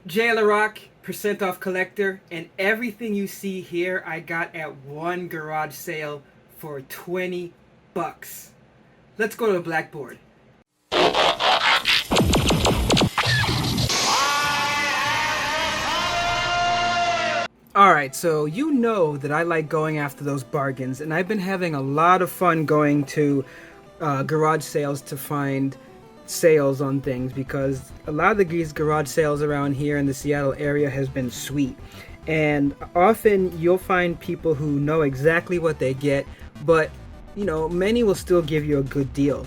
Jay Rock, percent off collector, and everything you see here I got at one garage sale for 20 bucks. Let's go to the blackboard. Alright, so you know that I like going after those bargains, and I've been having a lot of fun going to garage sales to find sales on things because a lot of these garage sales around here in the Seattle area has been sweet. And often you'll find people who know exactly what they get, but many will still give you a good deal.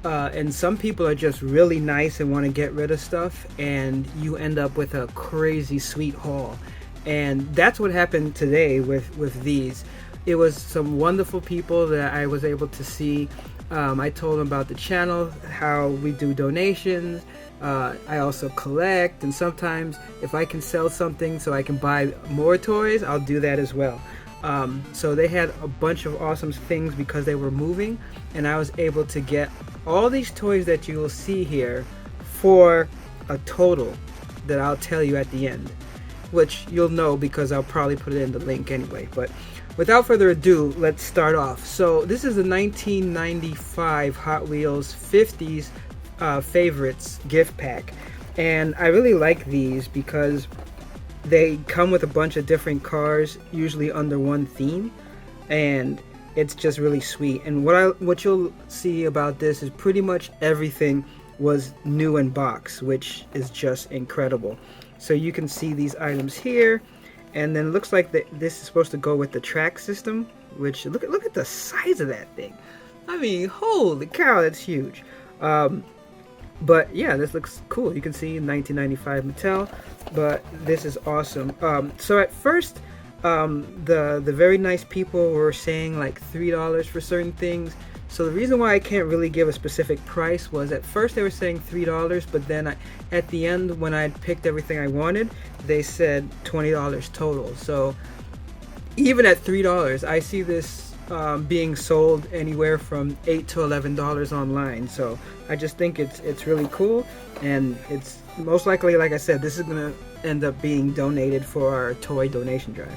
And some people are just really nice and want to get rid of stuff, and you end up with a crazy sweet haul. And that's what happened today with these. It was some wonderful people that I was able to see. I told them about the channel, how we do donations. I also collect, and sometimes if I can sell something so I can buy more toys, I'll do that as well. So they had a bunch of awesome things because they were moving, and I was able to get all these toys that you will see here for a total that I'll tell you at the end, which you'll know because I'll probably put it in the link anyway. But without further ado, let's start off. So this is a 1995 Hot Wheels 50s favorites gift pack, and I really like these because they come with a bunch of different cars, usually under one theme, and it's just really sweet. And what you'll see about this is pretty much everything was new in box, which is just incredible. So you can see these items here, and then it looks like this is supposed to go with the track system, which look at the size of that thing. I mean, holy cow, that's huge. But yeah, this looks cool. You can see 1995 Mattel, but this is awesome. So at first, the very nice people were saying like $3 for certain things. So the reason why I can't really give a specific price was at first they were saying $3, but then at the end when I had picked everything I wanted, they said $20 total. So even at $3, I see this being sold anywhere from $8 to $11 online. So I just think it's really cool, and it's most likely, like I said, this is gonna end up being donated for our toy donation drive.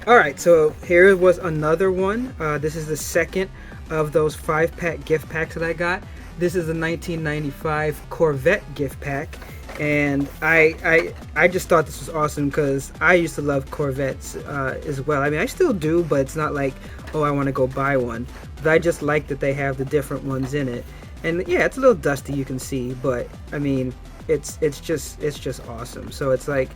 Alright, so here was another one. This is the second of those 5-pack gift packs that I got. This is a 1995 Corvette gift pack, and I just thought this was awesome because I used to love Corvettes as well. I mean, I still do, but it's not like, oh, I want to go buy one. But I just like that they have the different ones in it. And yeah, it's a little dusty, you can see, but I mean, it's just awesome. So it's like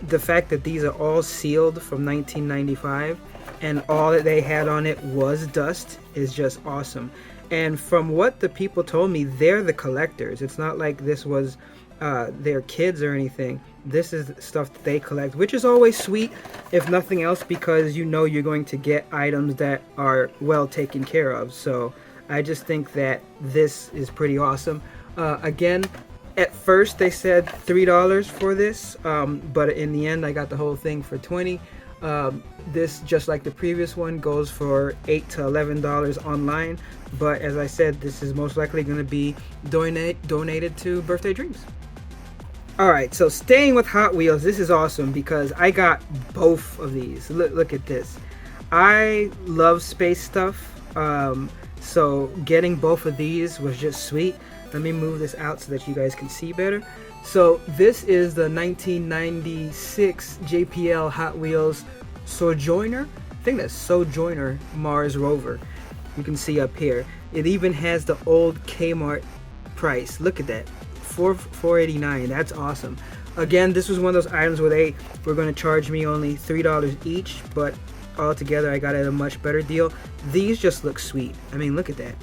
the fact that these are all sealed from 1995 and all that they had on it was dust is just awesome. And from what the people told me, they're the collectors. It's not like this was their kids or anything. This is stuff that they collect, which is always sweet, if nothing else, because you know you're going to get items that are well taken care of. So I just think that this is pretty awesome. Again, at first they said $3 for this, but in the end I got the whole thing for 20. This, just like the previous one, goes for $8 to $11 online, but as I said, this is most likely going to be donated to Birthday Dreams. Alright, so staying with Hot Wheels, this is awesome because I got both of these. Look at this. I love space stuff, so getting both of these was just sweet. Let me move this out so that you guys can see better. So this is the 1996 JPL Hot Wheels Sojourner. I think that's Sojourner Mars Rover. You can see up here. It even has the old Kmart price. Look at that, $4.89. That's awesome. Again, this was one of those items where they were going to charge me only $3 each, but altogether I got it at a much better deal. These just look sweet. I mean, look at that.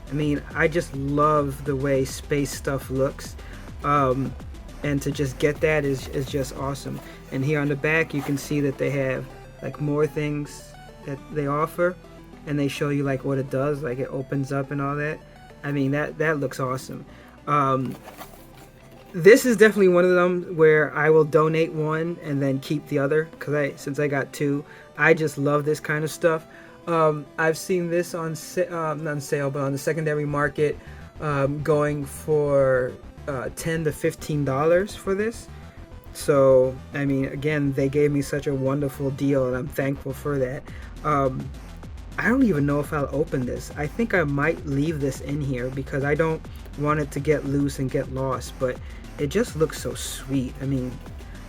I mean, I just love the way space stuff looks, and to just get that is just awesome. And here on the back you can see that they have like more things that they offer, and they show you like what it does, like it opens up and all that. I mean, that looks awesome. This is definitely one of them where I will donate one and then keep the other, because since I got two, I just love this kind of stuff. I've seen this on not on sale, but on the secondary market, going for $10 to $15 for this. So, I mean, again, they gave me such a wonderful deal, and I'm thankful for that. Um, I don't even know if I'll open this. I think I might leave this in here because I don't want it to get loose and get lost, but it just looks so sweet. I mean,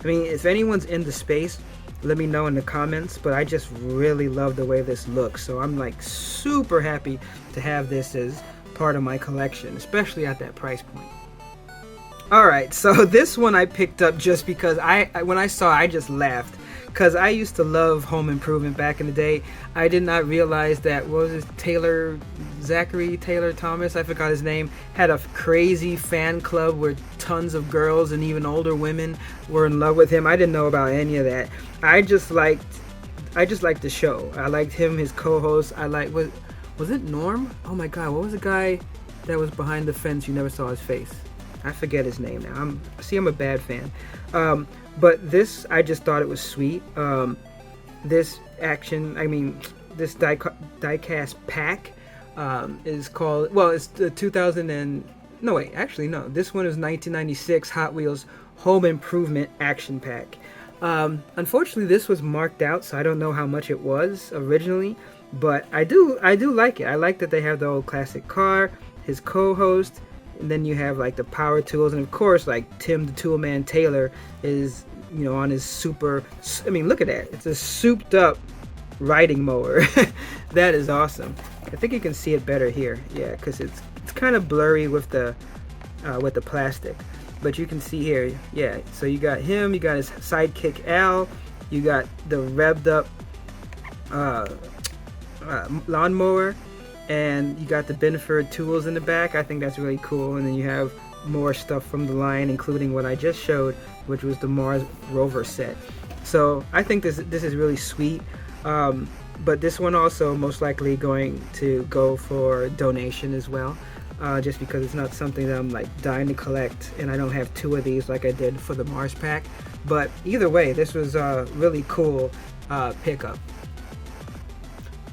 if anyone's in the space, let me know in the comments, but I just really love the way this looks. So I'm like super happy to have this as part of my collection, especially at that price point. All right, so this one I picked up just because when I saw it, I just laughed because I used to love Home Improvement back in the day. I did not realize that, what was his, Zachary Taylor Thomas, I forgot his name, had a crazy fan club where tons of girls and even older women were in love with him. I didn't know about any of that. I just liked the show. I liked him, his co-host. Was it Norm? Oh my God, what was the guy that was behind the fence? You never saw his face. I forget his name now. I'm a bad fan. But this, I just thought it was sweet. This this diecast pack is called, well, it's the 2000 and, no wait, actually no, this one is 1996 Hot Wheels Home Improvement Action Pack. Unfortunately, this was marked out, so I don't know how much it was originally, but I do like it. I like that they have the old classic car, his co-host, and then you have like the power tools, and of course like Tim the Toolman Taylor is, on his super, I mean, look at that, it's a souped up riding mower. That is awesome. I think you can see it better here, yeah, because it's kind of blurry with the plastic, but you can see here, yeah. So you got him, you got his sidekick Al, you got the revved up lawnmower, and you got the Benford tools in the back. I think that's really cool. And then you have more stuff from the line, including what I just showed, which was the Mars rover set. So I think this is really sweet. But this one also most likely going to go for donation as well, just because it's not something that I'm like dying to collect, and I don't have two of these like I did for the Mars pack. But either way, this was a really cool pickup.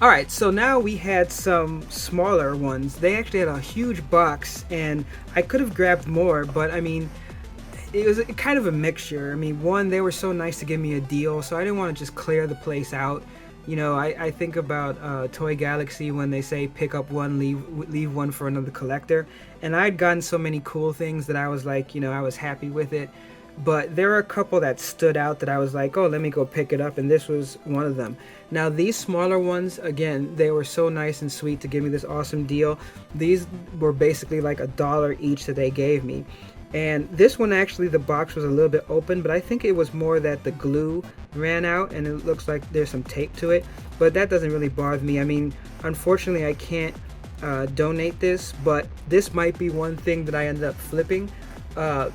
Alright, so now we had some smaller ones. They actually had a huge box, and I could have grabbed more, but I mean, it was kind of a mixture. I mean, one, they were so nice to give me a deal, so I didn't want to just clear the place out. I think about Toy Galaxy when they say pick up one, leave one for another collector. And I'd gotten so many cool things that I was like, I was happy with it. But there were a couple that stood out that I was like, oh, let me go pick it up, and this was one of them. Now, these smaller ones, again, they were so nice and sweet to give me this awesome deal. These were basically like $1 each that they gave me. And this one, actually, the box was a little bit open, but I think it was more that the glue ran out, and it looks like there's some tape to it. But that doesn't really bother me. I mean, unfortunately, I can't donate this, but this might be one thing that I ended up flipping.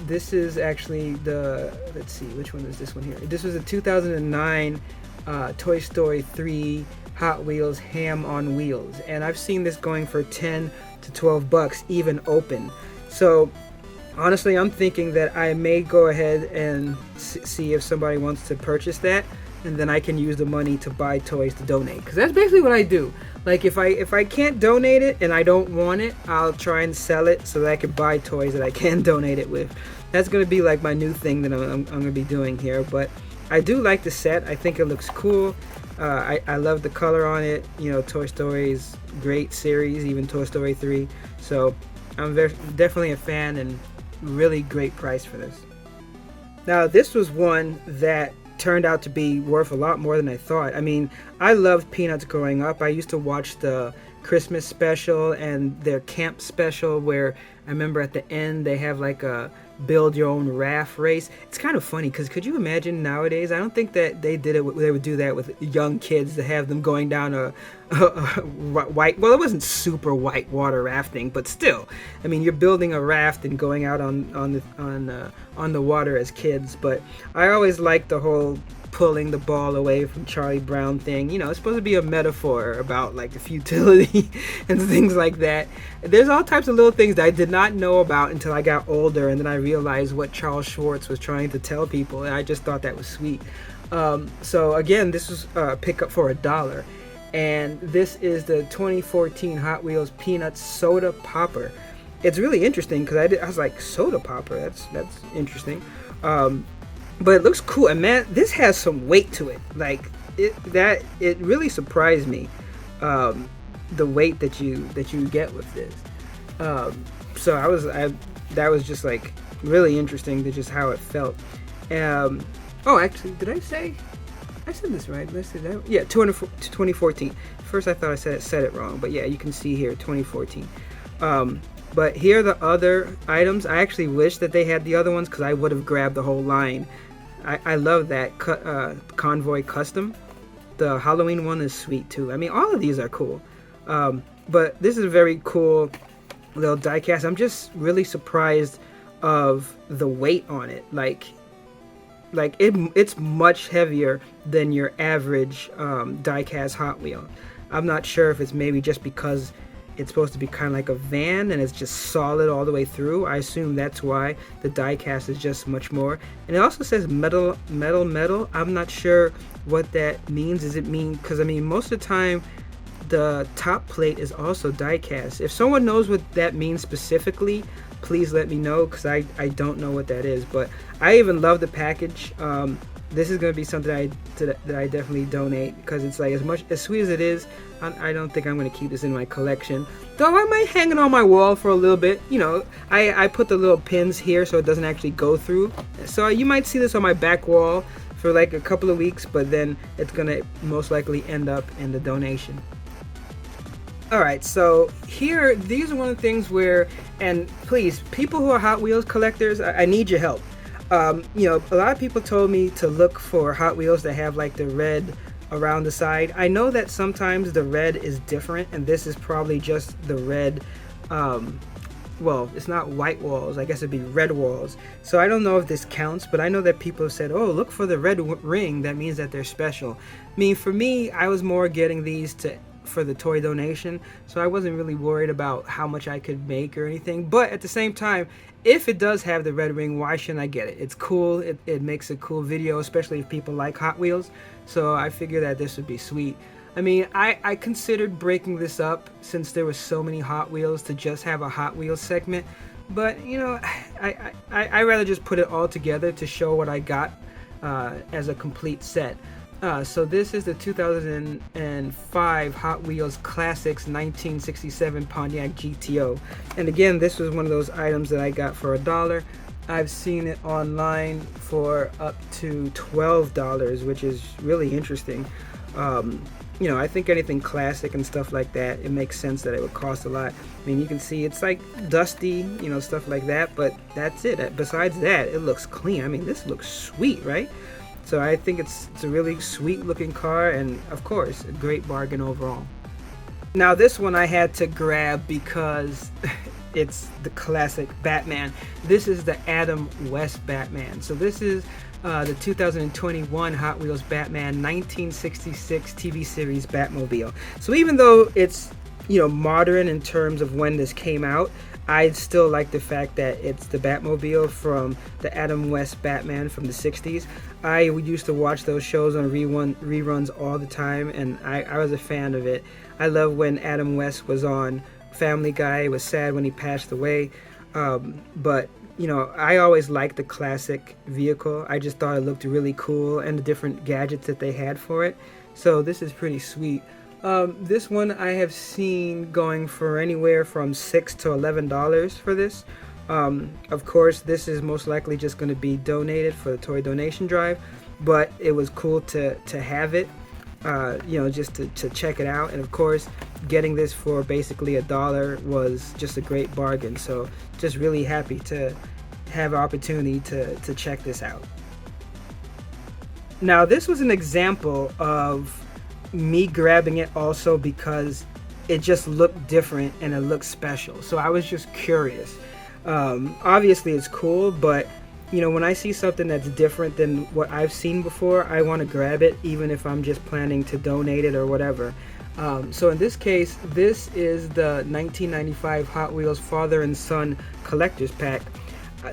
This is actually let's see, which one is this one here? This was a 2009 Toy Story 3 Hot Wheels Ham on Wheels, and I've seen this going for 10 to 12 bucks even open. So honestly, I'm thinking that I may go ahead and see if somebody wants to purchase that, and then I can use the money to buy toys to donate, because that's basically what I do. Like, if I can't donate it and I don't want it, I'll try and sell it so that I can buy toys that I can donate it with. That's going to be like my new thing that I'm going to be doing here. But I do like the set. I think it looks cool. I love the color on it. Toy Story's great series, even Toy Story 3. So I'm definitely a fan, and really great price for this. Now, this was one that turned out to be worth a lot more than I thought. I mean, I loved Peanuts growing up. I used to watch the Christmas special and their camp special, where I remember at the end they have like a build your own raft race. It's kind of funny because could you imagine nowadays? I don't think that they would do that with young kids, to have them going down a white, well, it wasn't super white water rafting, but still, I mean, you're building a raft and going out on the water as kids. But I always liked the whole pulling the ball away from Charlie Brown thing. It's supposed to be a metaphor about like the futility and things like that. There's all types of little things that I did not know about until I got older, and then I realized what Charles Schwartz was trying to tell people, and I just thought that was sweet. So again, this was a pickup for $1, and this is the 2014 Hot Wheels Peanuts Soda Popper. It's really interesting because I was like, soda popper, that's interesting. but it looks cool. And man, this has some weight to it. Like it really surprised me, the weight that you get with this. So that was just like really interesting to just how it felt. Oh, actually, did I say? I said this right. Let's say that. Yeah, 2014. First, I thought I said it wrong, but yeah, you can see here 2014. But here are the other items. I actually wish that they had the other ones because I would have grabbed the whole line. I love that Convoy Custom. The Halloween one is sweet too. I mean, all of these are cool. But this is a very cool little diecast. I'm just really surprised of the weight on it. Like it's much heavier than your average diecast Hot Wheel. I'm not sure if it's maybe just because it's supposed to be kind of like a van and it's just solid all the way through. I assume that's why the diecast is just much more. And it also says metal. I'm not sure what that means. Does it mean, because I mean most of the time the top plate is also diecast. If someone knows what that means specifically, please let me know, because I don't know what that is. But I even love the package. This is going to be something that I definitely donate, because it's like as sweet as it is, I don't think I'm going to keep this in my collection. Though I might hang it on my wall for a little bit. You know, I put the little pins here so it doesn't actually go through. So you might see this on my back wall for like a couple of weeks, but then it's going to most likely end up in the donation. Alright, so here, these are one of the things where, and please, people who are Hot Wheels collectors, I need your help. You know, a lot of people told me to look for Hot Wheels that have like the red around the side. I know that sometimes the red is different, and this is probably just the red, well, it's not white walls, I guess it'd be red walls. So I don't know if this counts, but I know that people said, oh, look for the red ring, that means that they're special. I mean, for me, I was more getting these for the toy donation, so I wasn't really worried about how much I could make or anything. But at the same time, if it does have the red ring, why shouldn't I get it? It's cool. It makes a cool video, especially if people like Hot Wheels. So I figured that this would be sweet. I mean, I considered breaking this up since there were so many Hot Wheels to just have a Hot Wheels segment. But, you know, I rather just put it all together to show what I got as a complete set. So this is the 2005 Hot Wheels Classics 1967 Pontiac GTO. And again, this was one of those items that I got for $1. I've seen it online for up to $12, which is really interesting. You know, I think anything classic and stuff like that, it makes sense that it would cost a lot. I mean, you can see it's like dusty, you know, stuff like that, but that's it. Besides that, it looks clean. I mean, this looks sweet, right? So I think it's a really sweet looking car, and of course a great bargain overall. Now this one I had to grab because it's the classic Batman. This is the Adam West Batman. So this is the 2021 Hot Wheels Batman 1966 TV series Batmobile. So even though it's, you know, modern in terms of when this came out, I still like the fact that it's the Batmobile from the Adam West Batman from the 60s. I used to watch those shows on reruns all the time, and I was a fan of it. I love when Adam West was on Family Guy. It was sad when he passed away. But, you know, I always liked the classic vehicle. I just thought it looked really cool, and the different gadgets that they had for it. So this is pretty sweet. This one I have seen going for anywhere from $6 to $11 for this. Of course, this is most likely just going to be donated for the toy donation drive, but it was cool to have it, you know, just to check it out. And of course, getting this for basically $1 was just a great bargain. So just really happy to have an opportunity to check this out. Now, this was an example of me grabbing it also because it just looked different and it looked special. So I was just curious. Obviously it's cool, but you know, when I see something that's different than what I've seen before, I want to grab it, even if I'm just planning to donate it or whatever. So in this case, this is the 1995 Hot Wheels Father and Son Collector's Pack.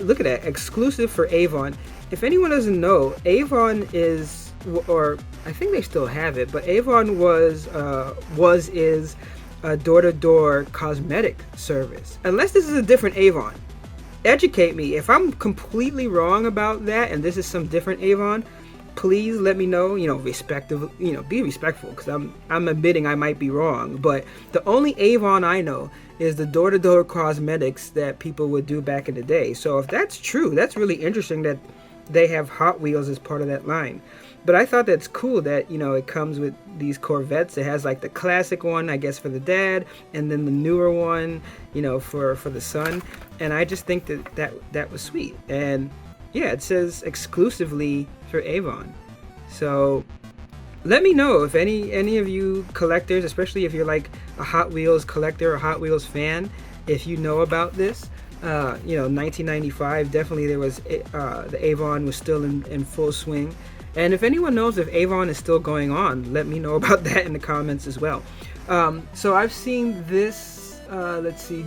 Look at that, exclusive for Avon. If anyone doesn't know, Avon is, or I think they still have it, but Avon is a door-to-door cosmetic service. Unless this is a different Avon. educate me. If I'm completely wrong about that and this is some different Avon, please let me know. Be respectful, because I'm admitting I might be wrong. But the only Avon I know is the door-to-door cosmetics that people would do back in the day. So if that's true, that's really interesting that they have Hot Wheels as part of that line. But I thought that's cool that, it comes with these Corvettes. It has like the classic one, I guess, for the dad, and then the newer one, for the son. And I just think that was sweet. And yeah, it says exclusively for Avon. So let me know if any of you collectors, especially if you're like a Hot Wheels collector or Hot Wheels fan, if you know about this. 1995, definitely there was the Avon was still in full swing. And if anyone knows if Avon is still going on, let me know about that in the comments as well. So I've seen this,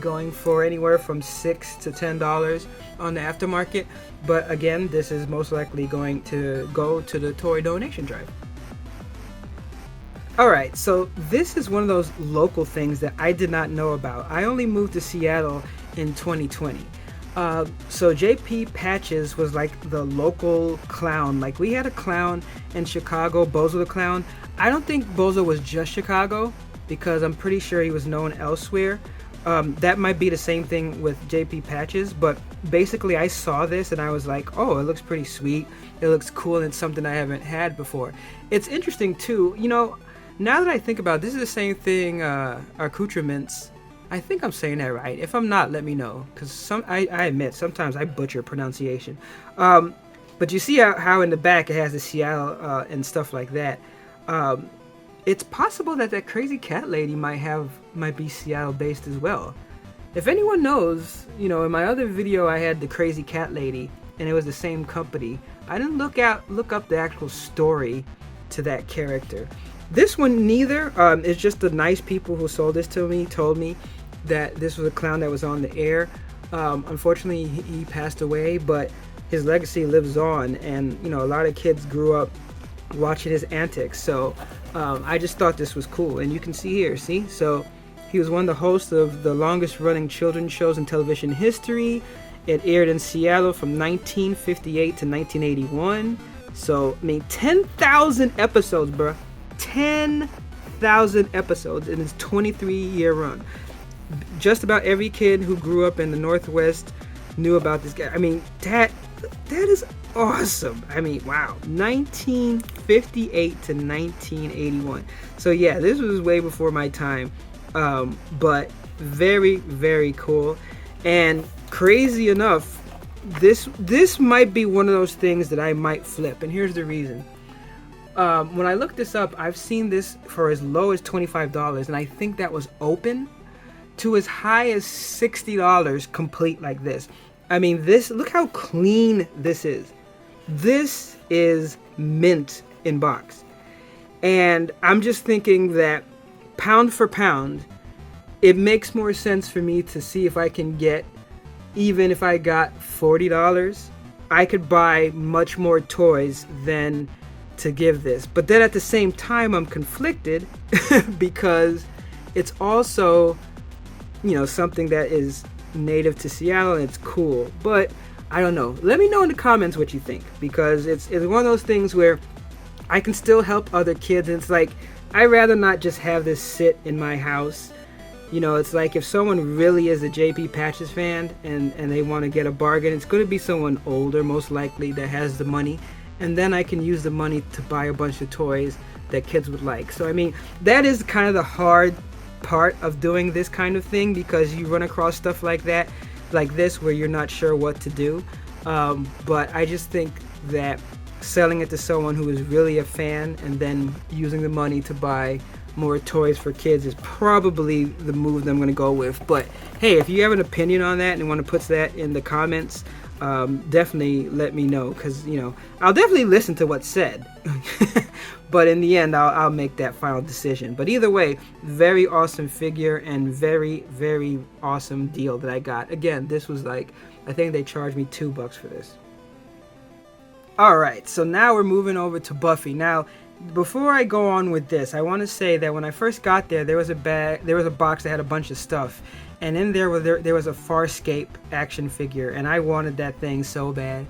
going for anywhere from $6 to $10 on the aftermarket. But again, this is most likely going to go to the toy donation drive. Alright, so this is one of those local things that I did not know about. I only moved to Seattle in 2020. So JP Patches was like the local clown. Like, we had a clown in Chicago, Bozo the Clown. I don't think Bozo was just Chicago, because I'm pretty sure he was known elsewhere. That might be the same thing with JP Patches, but basically I saw this and I was like, oh, it looks pretty sweet. It looks cool, and it's something I haven't had before. It's interesting too, now that I think about it, this is the same thing, accoutrements. I think I'm saying that right. If I'm not, let me know, because I admit sometimes I butcher pronunciation. But you see how in the back it has the Seattle and stuff like that. It's possible that crazy cat lady might be Seattle based as well. If anyone knows, in my other video I had the crazy cat lady and it was the same company. I didn't look up the actual story to that character. This one neither. It's just the nice people who sold this to me told me that this was a clown that was on the air. Unfortunately, he passed away, but his legacy lives on, and a lot of kids grew up watching his antics. So I just thought this was cool, and you can see here. So he was one of the hosts of the longest running children's shows in television history. It aired in Seattle from 1958 to 1981. So 10,000 episodes, bruh. 10,000 episodes in its 23-year run. Just about every kid who grew up in the Northwest knew about this guy. That is awesome. Wow. 1958 to 1981. So yeah, this was way before my time. But very, very cool. And crazy enough, this might be one of those things that I might flip. And here's the reason. When I looked this up, I've seen this for as low as $25, and I think that was open, to as high as $60 complete like this. Look how clean this is. This is mint in box. And I'm just thinking that pound for pound, it makes more sense for me to see if I can get, even if I got $40, I could buy much more toys than to give this. But then at the same time, I'm conflicted because it's also, something that is native to Seattle and it's cool. But I don't know. Let me know in the comments what you think, because it's one of those things where I can still help other kids, and it's like, I'd rather not just have this sit in my house. It's like if someone really is a JP Patches fan and they want to get a bargain, it's going to be someone older, most likely, that has the money. And then I can use the money to buy a bunch of toys that kids would like. So, that is kind of the hard part of doing this kind of thing, because you run across stuff like that, like this, where you're not sure what to do. But I just think that selling it to someone who is really a fan and then using the money to buy more toys for kids is probably the move that I'm going to go with. But hey, if you have an opinion on that and want to put that in the comments, definitely let me know, because I'll definitely listen to what's said. But in the end, I'll make that final decision. But either way, very awesome figure and very, very awesome deal that I got. Again, this was like, I think they charged me $2 for this. Alright, so now we're moving over to Buffy. Now, before I go on with this, I want to say that when I first got there was a box that had a bunch of stuff, and in there was a Farscape action figure, and I wanted that thing so bad.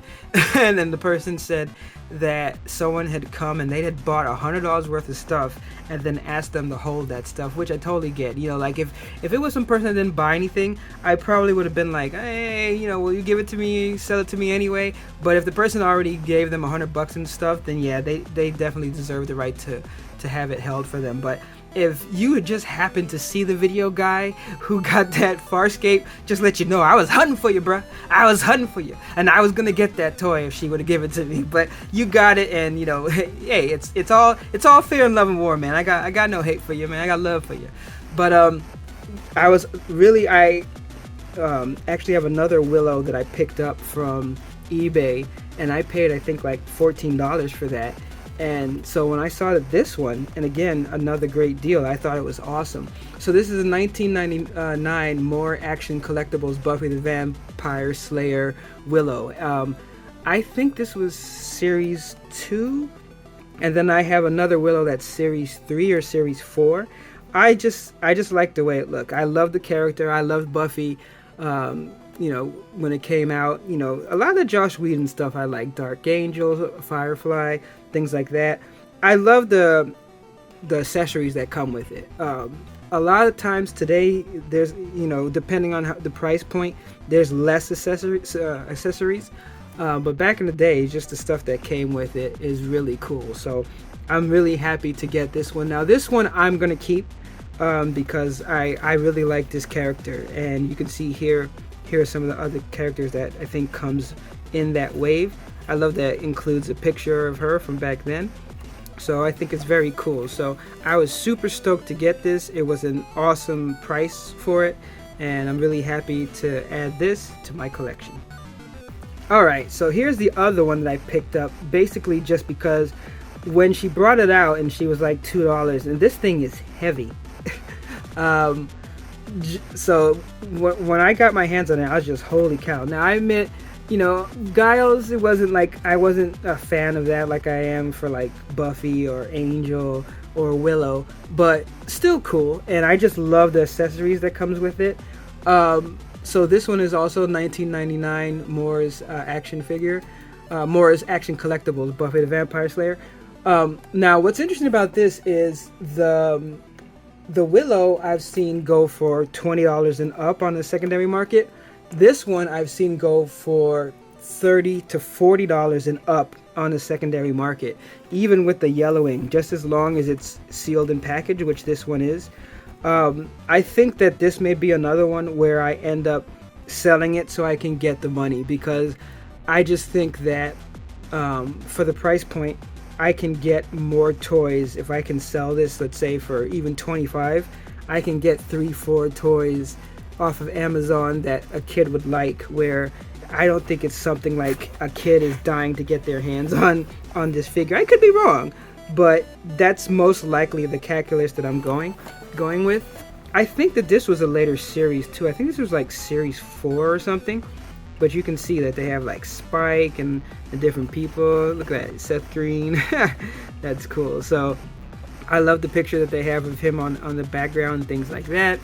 And then the person said that someone had come and they had bought $100 worth of stuff and then asked them to hold that stuff, which I totally get. You know, like if it was some person that didn't buy anything, I probably would have been like, hey, you know, will you give it to me, sell it to me anyway? But if the person already gave them $100 and stuff, then yeah, they definitely deserve the right to have it held for them. But if you had just happened to see the video guy who got that Farscape, just let you know I was hunting for you, bruh. I was hunting for you, and I was gonna get that toy if she would have given it to me. But you got it, and you know, hey, it's all fair in love and war, man. I got no hate for you, man. I got love for you. But I actually have another Willow that I picked up from eBay, and I paid I think like $14 for that. And so when I saw that this one, and again another great deal, I thought it was awesome. So this is a 1999 More Action Collectibles Buffy the Vampire Slayer Willow. I think this was series 2, and then I have another Willow that's series 3 or series 4. I just like the way it looked. I love the character. I loved Buffy. You know, when it came out, you know, a lot of the Joss Whedon stuff I like, Dark Angel, Firefly, things like that. I love the accessories that come with it. A lot of times today, there's, you know, depending on the price point, there's less accessories. But back in the day, just the stuff that came with it is really cool. So I'm really happy to get this one. Now this one I'm gonna keep because I really like this character, and you can see here are some of the other characters that I think comes in that wave. I love that it includes a picture of her from back then. So I think it's very cool. So I was super stoked to get this. It was an awesome price for it, and I'm really happy to add this to my collection. Alright, so here's the other one that I picked up, basically just because when she brought it out and she was like $2, and this thing is heavy. So when I got my hands on it, I was just, holy cow. Now I admit, you know, Giles, it wasn't like, I wasn't a fan of that like I am for like Buffy or Angel or Willow, but still cool, and I just love the accessories that comes with it. So this one is also 1999 Moore's action figure, Moore's Action Collectibles Buffy the Vampire Slayer. Now what's interesting about this is the Willow I've seen go for $20 and up on the secondary market. This one I've seen go for $30 to $40 and up on the secondary market, even with the yellowing, just as long as it's sealed and packaged, which this one is. I think that this may be another one where I end up selling it so I can get the money, because I just think that for the price point, I can get more toys. If I can sell this, let's say for even $25, I can get 3-4 toys off of Amazon that a kid would like, where I don't think it's something like a kid is dying to get their hands on this figure. I could be wrong, but that's most likely the calculus that I'm going with. I think that this was a later series too. I think this was like series 4 or something. But you can see that they have like Spike and the different people. Look at that, Seth Green. That's cool. So I love the picture that they have of him on the background and things like that.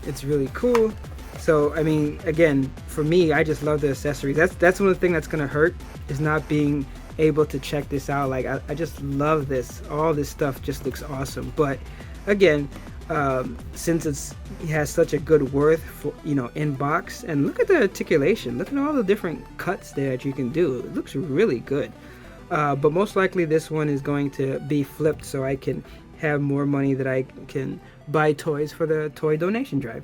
It's really cool. So I mean, again, for me, I just love the accessories. That's one of the things that's gonna hurt, is not being able to check this out. Like I just love this. All this stuff just looks awesome. But again, since it has such a good worth for, you know, in box, and look at the articulation, look at all the different cuts there that you can do. It looks really good. But most likely this one is going to be flipped so I can have more money that I can buy toys for the toy donation drive.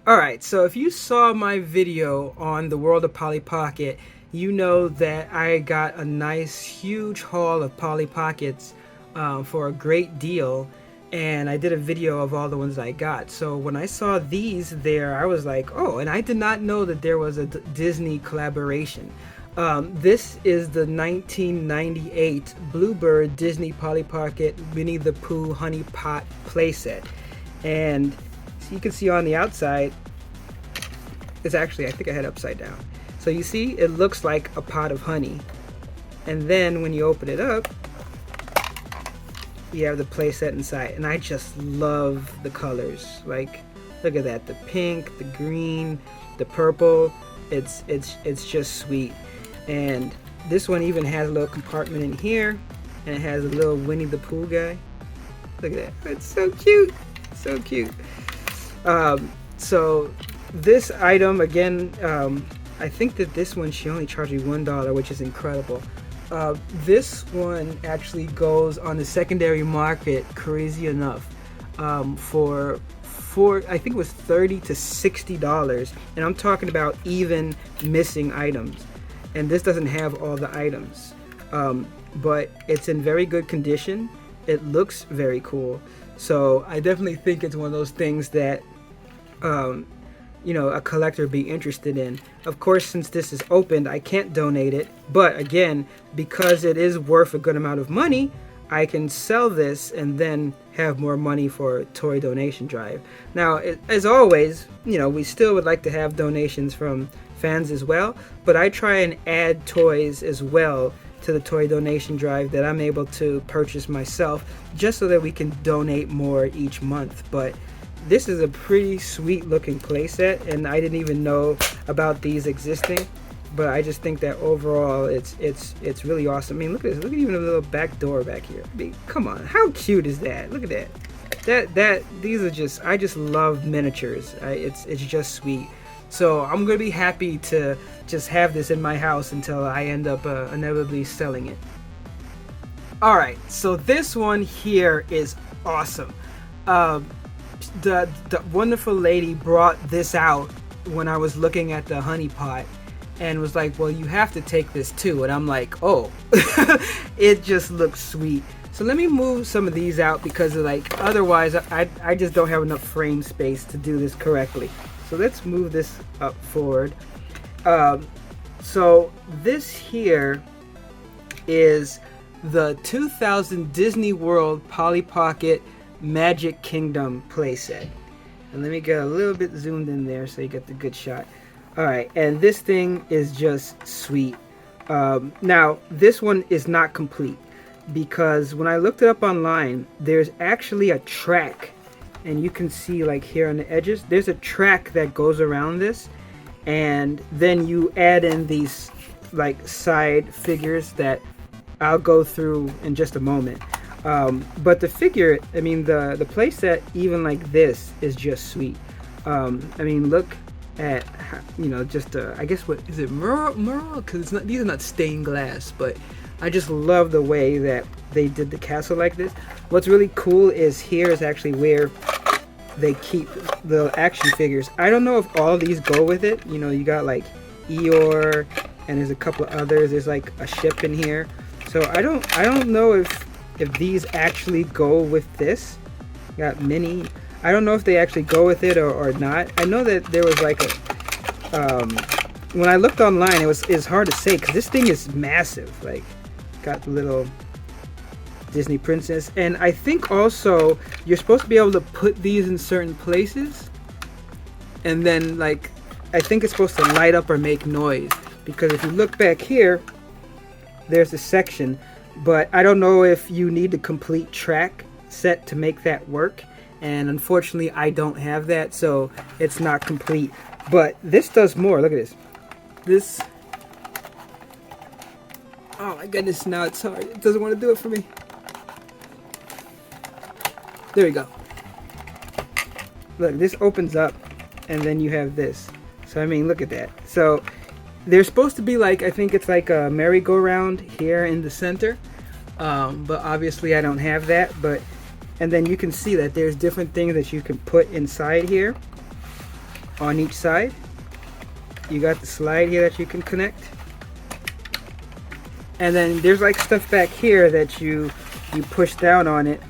Alright, so if you saw my video on the World of Polly Pocket, you know that I got a nice huge haul of Polly Pockets for a great deal. And I did a video of all the ones I got. So when I saw these there, I was like, oh, and I did not know that there was a Disney collaboration. This is the 1998 Bluebird Disney Polly Pocket Winnie the Pooh Honey Pot playset. And so you can see on the outside, it's actually, I think I had it upside down. So you see, it looks like a pot of honey. And then when you open it up, you have the playset inside, and I just love the colors. Like, Look at that, the pink, the green, the purple. It's just sweet. And this one even has a little compartment in here, and it has a little Winnie the Pooh guy. Look at that. It's so cute. So cute. So this item, again, I think that this one, she only charged me $1, which is incredible. This one actually goes on the secondary market, crazy enough, for I think it was $30 to $60, and I'm talking about even missing items. And this doesn't have all the items, but it's in very good condition. It looks very cool, so I definitely think it's one of those things that a collector would be interested in. Of course, since this is opened, I can't donate it, but again, because it is worth a good amount of money, I can sell this and then have more money for a toy donation drive. Now, as always, we still would like to have donations from fans as well, but I try and add toys as well to the toy donation drive that I'm able to purchase myself, just so that we can donate more each month. But this is a pretty sweet looking playset, and I didn't even know about these existing, but I just think that overall it's really awesome. I mean, look at this. Look at even a little back door back here. I mean, come on, how cute is that? Look at that. These are just, I just love miniatures. It's just sweet. So I'm gonna be happy to just have this in my house until I end up inevitably selling it. All right, so this one here is awesome. The wonderful lady brought this out when I was looking at the honey pot, and was like, well, you have to take this too. And I'm like, oh, it just looks sweet. So let me move some of these out, because otherwise I just don't have enough frame space to do this correctly. So let's move this up forward. So this here is the 2000 Disney World Polly Pocket Magic Kingdom playset. And let me get a little bit zoomed in there so you get the good shot. Alright, and this thing is just sweet. Now, this one is not complete, because when I looked it up online, there's actually a track. And you can see, like, here on the edges, there's a track that goes around this, and then you add in these like side figures that I'll go through in just a moment. But the figure, I mean, the playset, even like this, is just sweet. I mean, look at, just I guess, what is it, Merle? Because these are not stained glass, but I just love the way that they did the castle like this. What's really cool is here is actually where they keep the action figures. I don't know if all these go with it. You got like Eeyore, and there's a couple of others. There's like a ship in here. So I don't know if these actually go with this. Got Minnie. I don't know if they actually go with it or not. I know that there was like a when I looked online, it's hard to say because this thing is massive. Like, got the little Disney princess, and I think also you're supposed to be able to put these in certain places, and then like I think it's supposed to light up or make noise, because if you look back here, there's a section, but I don't know if you need a complete track set to make that work, and unfortunately I don't have that, so it's not complete. But this does more. Look at this. Oh my goodness, now it's hard. It doesn't want to do it for me. There we go. Look, this opens up, and then you have this. So I mean, look at that. So there's supposed to be like, I think it's like a merry-go-round here in the center, but obviously I don't have that. And then you can see that there's different things that you can put inside here on each side. You got the slide here that you can connect, and then there's like stuff back here that you push down on it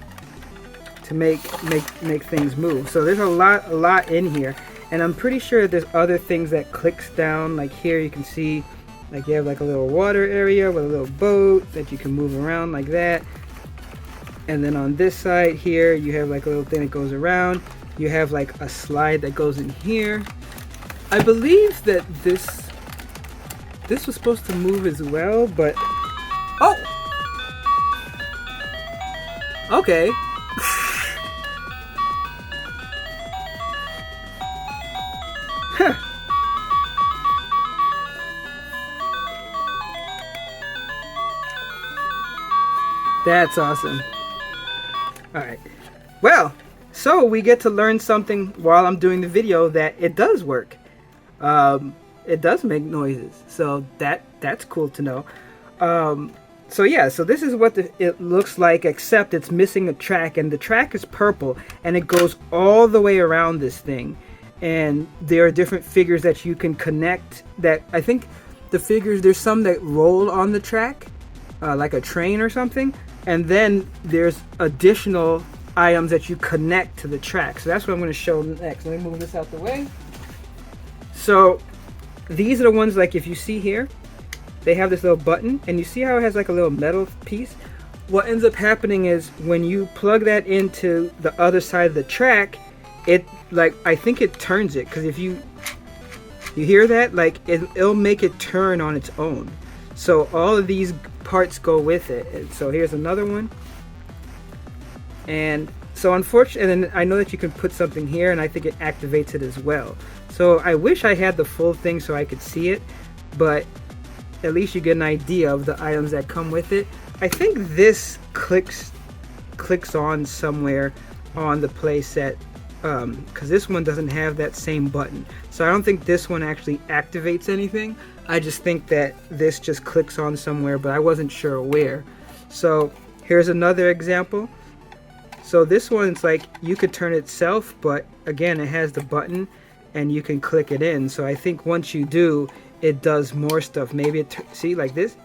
to make things move. So there's a lot in here, and I'm pretty sure there's other things that clicks down. Like here you can see, like you have like a little water area with a little boat that you can move around like that. And then on this side here you have like a little thing that goes around. You have like a slide that goes in here. I believe that this was supposed to move as well, but oh, okay. That's awesome. Alright. Well, so we get to learn something while I'm doing the video that it does work. It does make noises. So that's cool to know. So yeah, so this is what it looks like, except it's missing a track, and the track is purple, and it goes all the way around this thing. And there are different figures that you can connect that, I think the figures, there's some that roll on the track, like a train or something. And then there's additional items that you connect to the track. So that's what I'm going to show next. Let me move this out the way. So these are the ones, like if you see here, they have this little button, and you see how it has like a little metal piece? What ends up happening is when you plug that into the other side of the track, it, like, I think it turns it, because if you hear that, like it'll make it turn on its own. So all of these parts go with it. And so here's another one. And so unfortunately, and then I know that you can put something here, and I think it activates it as well. So I wish I had the full thing so I could see it, but at least you get an idea of the items that come with it. I think this clicks on somewhere on the playset, because this one doesn't have that same button. So I don't think this one actually activates anything. I just think that this just clicks on somewhere, but I wasn't sure where. So here's another example. So this one's like, you could turn it itself, but again, it has the button and you can click it in. So I think once you do, it does more stuff. Maybe it, see, like this.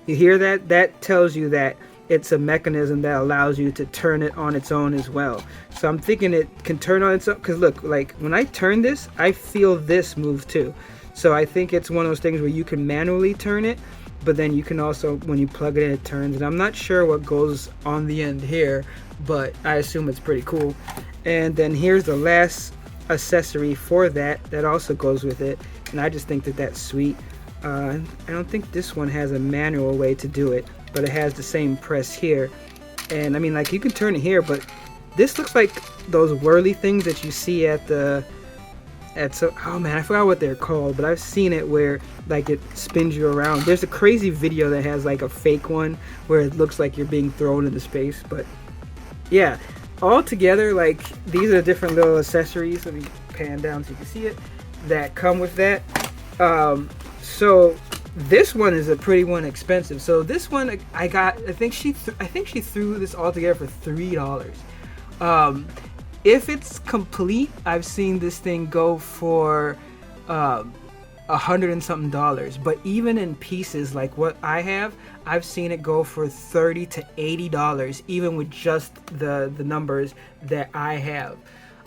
You hear that? That tells you that it's a mechanism that allows you to turn it on its own as well. So I'm thinking it can turn on its own, because look, like when I turn this, I feel this move too. So I think it's one of those things where you can manually turn it, but then you can also, when you plug it in, it turns. And I'm not sure what goes on the end here, but I assume it's pretty cool. And then here's the last accessory for that also goes with it, and I just think that that's sweet. I don't think this one has a manual way to do it, but it has the same press here. And I mean, like, you can turn it here, but this looks like those whirly things that you see at oh man, I forgot what they're called, but I've seen it where like it spins you around. There's a crazy video that has like a fake one where it looks like you're being thrown into space. But yeah, all together, like, these are different little accessories. Let me pan down so you can see it, that come with that. So this one is a pretty one, expensive. So this one I got, I think she threw this all together for $3. If it's complete, I've seen this thing go for $100 and something. But even in pieces like what I have, I've seen it go for $30 to $80, even with just the numbers that I have.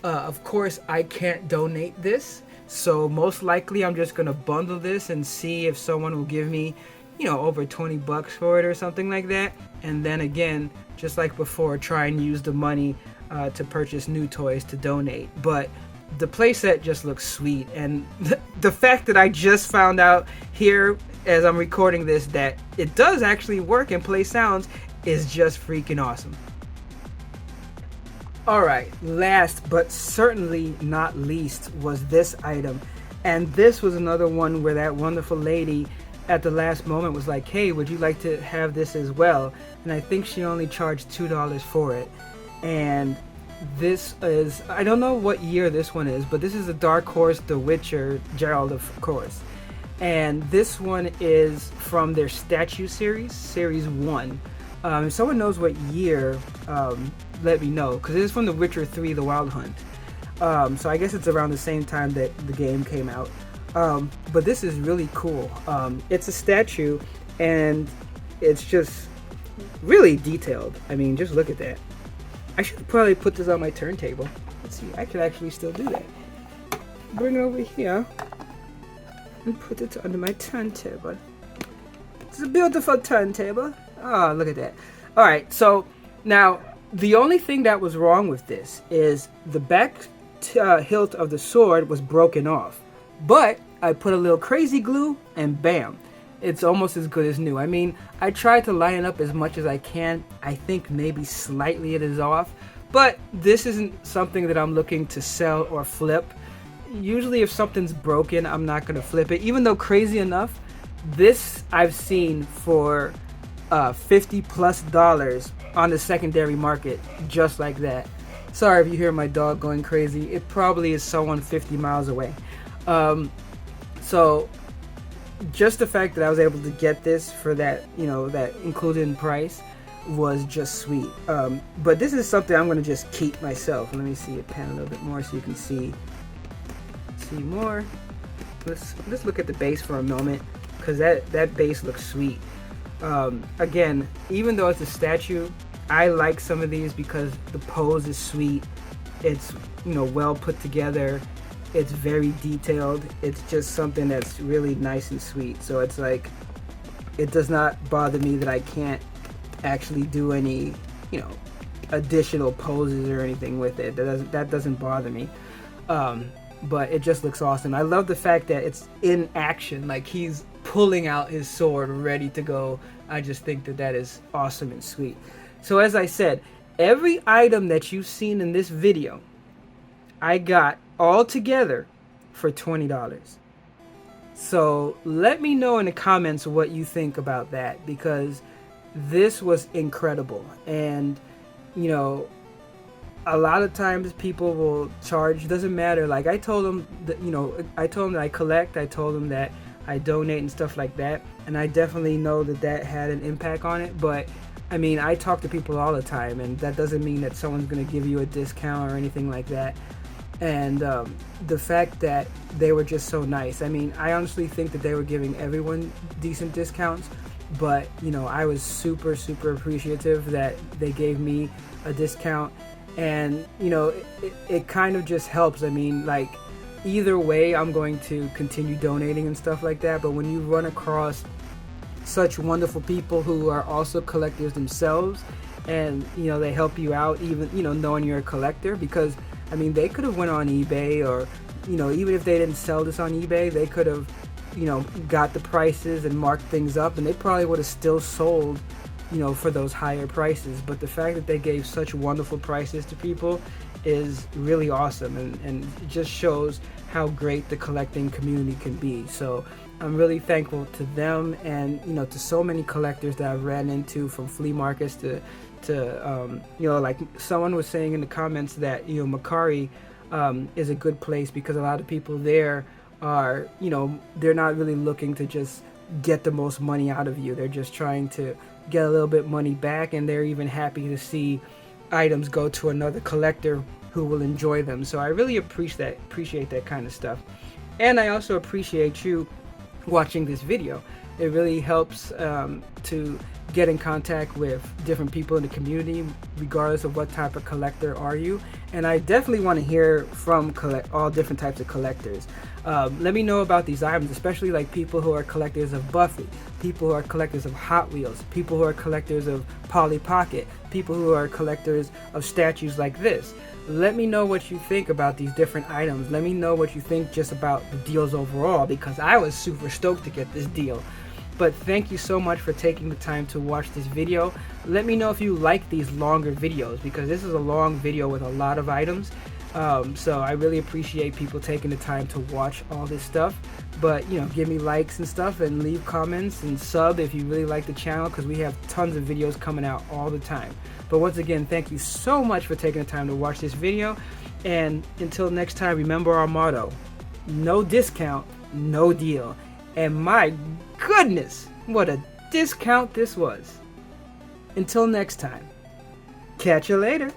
Of course, I can't donate this, so most likely I'm just gonna bundle this and see if someone will give me, over $20 for it or something like that. And then again, just like before, try and use the money to purchase new toys to donate. But the playset just looks sweet, and the fact that I just found out here as I'm recording this that it does actually work and play sounds is just freaking awesome. Alright, last but certainly not least was this item. And this was another one where that wonderful lady at the last moment was like, hey, would you like to have this as well? And I think she only charged $2 for it. And this is, I don't know what year this one is, but this is a Dark Horse The Witcher Gerald, of course. And this one is from their statue series, series 1. If someone knows what year, let me know, because it is from The Witcher 3 The Wild Hunt. So I guess it's around the same time that the game came out. But this is really cool. It's a statue, and it's just really detailed. I mean, just look at that. I should probably put this on my turntable. Let's see, I could actually still do that. Bring it over here and put it under my turntable. It's a beautiful turntable. Oh, look at that. Alright, so now the only thing that was wrong with this is the back hilt of the sword was broken off. But I put a little crazy glue and bam, it's almost as good as new. I mean, I tried to line it up as much as I can. I think maybe slightly it is off, but this isn't something that I'm looking to sell or flip. Usually if something's broken, I'm not going to flip it. Even though, crazy enough, this I've seen for $50+ on the secondary market just like that. Sorry if you hear my dog going crazy. It probably is someone 50 miles away. So just the fact that I was able to get this for that, that included in price was just sweet. But this is something I'm going to just keep myself. Let me see it pan a little bit more so you can see more. Let's look at the base for a moment, because that base looks sweet. Again, even though it's a statue, I like some of these because the pose is sweet. It's well put together. It's very detailed. It's just something that's really nice and sweet. So it's like, it does not bother me that I can't actually do any additional poses or anything with it. That doesn't bother me. But it just looks awesome. I love the fact that it's in action, like he's pulling out his sword ready to go. I just think that is awesome and sweet. So as I said, every item that you've seen in this video, I got all together for $20. So let me know in the comments what you think about that, because this was incredible. And a lot of times people will charge, doesn't matter. Like I told them that, I told them that I collect, I told them that I donate and stuff like that. And I definitely know that had an impact on it. But I mean, I talk to people all the time, and that doesn't mean that someone's going to give you a discount or anything like that. And the fact that they were just so nice. I mean, I honestly think that they were giving everyone decent discounts, but I was super appreciative that they gave me a discount. And it kind of just helps. I mean, like, either way I'm going to continue donating and stuff like that, but when you run across such wonderful people who are also collectors themselves, and they help you out, even knowing you're a collector, because I mean, they could have went on eBay, or even if they didn't sell this on eBay, they could have got the prices and marked things up, and they probably would have still sold for those higher prices. But the fact that they gave such wonderful prices to people is really awesome, and it just shows how great the collecting community can be. So I'm really thankful to them, and to so many collectors that I've ran into, from flea markets to like someone was saying in the comments that Mercari is a good place, because a lot of people there are they're not really looking to just get the most money out of you. They're just trying to get a little bit money back, and they're even happy to see items go to another collector who will enjoy them. So I really appreciate that kind of stuff. And I also appreciate you watching this video. It really helps to get in contact with different people in the community, regardless of what type of collector are you. And I definitely want to hear from all different types of collectors. Let me know about these items, especially like people who are collectors of Buffy, people who are collectors of Hot Wheels, people who are collectors of Polly Pocket, people who are collectors of statues like this. Let me know what you think about these different items. Let me know what you think just about the deals overall, because I was super stoked to get this deal. But thank you so much for taking the time to watch this video. Let me know if you like these longer videos, because this is a long video with a lot of items. So I really appreciate people taking the time to watch all this stuff. But give me likes and stuff, and leave comments, and sub if you really like the channel, because we have tons of videos coming out all the time. But once again, thank you so much for taking the time to watch this video. And until next time, remember our motto: no discount, no deal. And my goodness, what a discount this was. Until next time, catch you later.